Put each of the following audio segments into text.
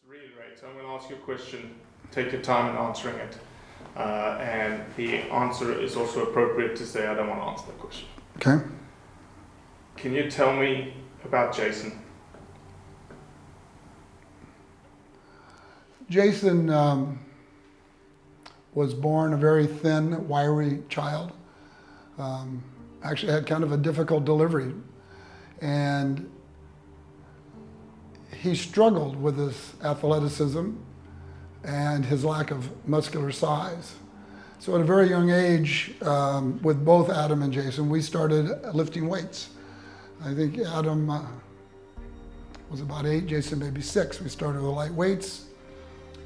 reiterate, so I'm going to ask you a question. Take your time in answering it. And the answer is also appropriate to say, I don't want to answer that question. Okay. Can you tell me about Jason? Jason was born a very thin, wiry child. Actually had kind of a difficult delivery. And he struggled with his athleticism and his lack of muscular size. So at a very young age, with both Adam and Jason, we started lifting weights. I think Adam was about 8, Jason maybe 6. We started with light weights.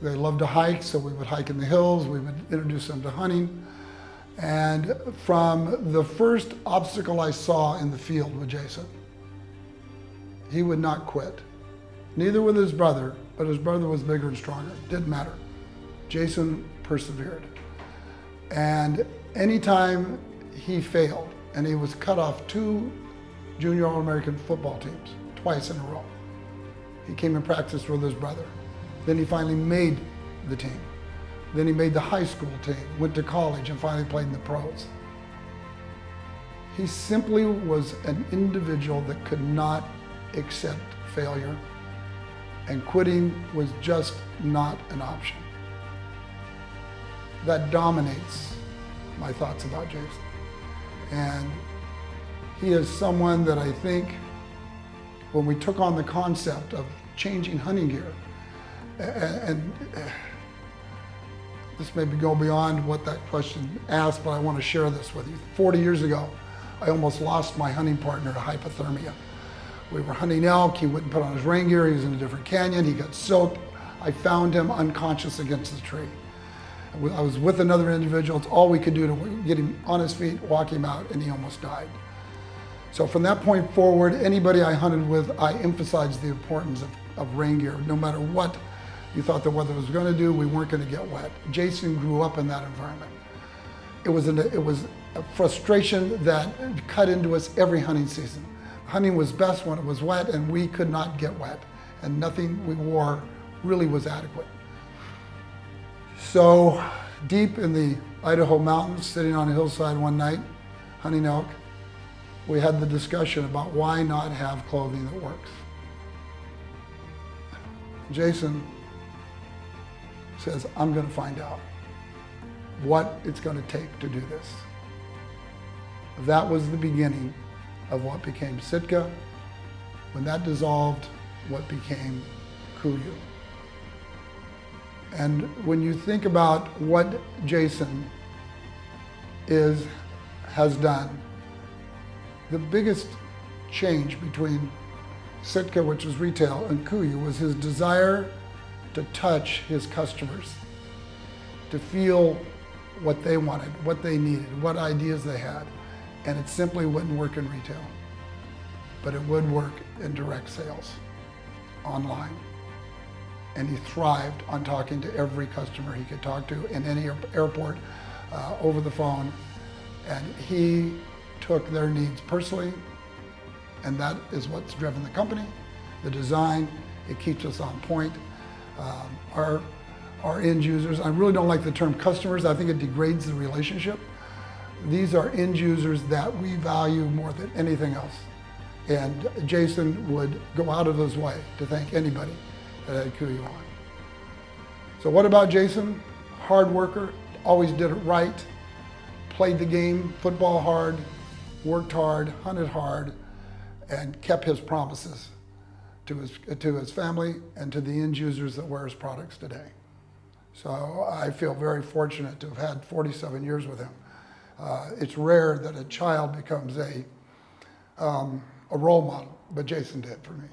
They loved to hike, so we would hike in the hills. We would introduce them to hunting. And from the first obstacle I saw in the field with Jason, he would not quit. Neither with his brother, but his brother was bigger and stronger. Didn't matter. Jason persevered. And anytime he failed, and he was cut off 2 junior All-American football teams, twice in a row. He came and practiced with his brother. Then he finally made the team. Then he made the high school team, went to college, and finally played in the pros. He simply was an individual that could not accept failure, and quitting was just not an option. That dominates my thoughts about Jason. And he is someone that I think, when we took on the concept of changing hunting gear, and this may go beyond what that question asked, but I want to share this with you. 40 years ago, I almost lost my hunting partner to hypothermia. We were hunting elk, he wouldn't put on his rain gear, he was in a different canyon, he got soaked. I found him unconscious against the tree. I was with another individual, it's all we could do to get him on his feet, walk him out, and he almost died. So from that point forward, anybody I hunted with, I emphasized the importance of rain gear. No matter what you thought the weather was going to do, we weren't going to get wet. Jason grew up in that environment. It was a frustration that cut into us every hunting season. Hunting was best when it was wet, and we could not get wet, and nothing we wore really was adequate. So deep in the Idaho mountains, sitting on a hillside one night, hunting elk, we had the discussion about why not have clothing that works. Jason says, I'm going to find out what it's going to take to do this. That was the beginning of what became Sitka. When that dissolved, what became KUIU. And when you think about what Jason has done, the biggest change between Sitka, which is retail, and KUIU was his desire to touch his customers, to feel what they wanted, what they needed, what ideas they had. And it simply wouldn't work in retail, but it would work in direct sales, online. And he thrived on talking to every customer he could talk to in any airport, over the phone. And he took their needs personally, and that is what's driven the company. The design, it keeps us on point. Our end users, I really don't like the term customers, I think it degrades the relationship. These are end users that we value more than anything else. And Jason would go out of his way to thank anybody that had KUIU on. So what about Jason? Hard worker, always did it right, played the game, football hard, worked hard, hunted hard, and kept his promises to his family and to the end users that wear his products today. So I feel very fortunate to have had 47 years with him. It's rare that a child becomes a role model, but Jason did for me.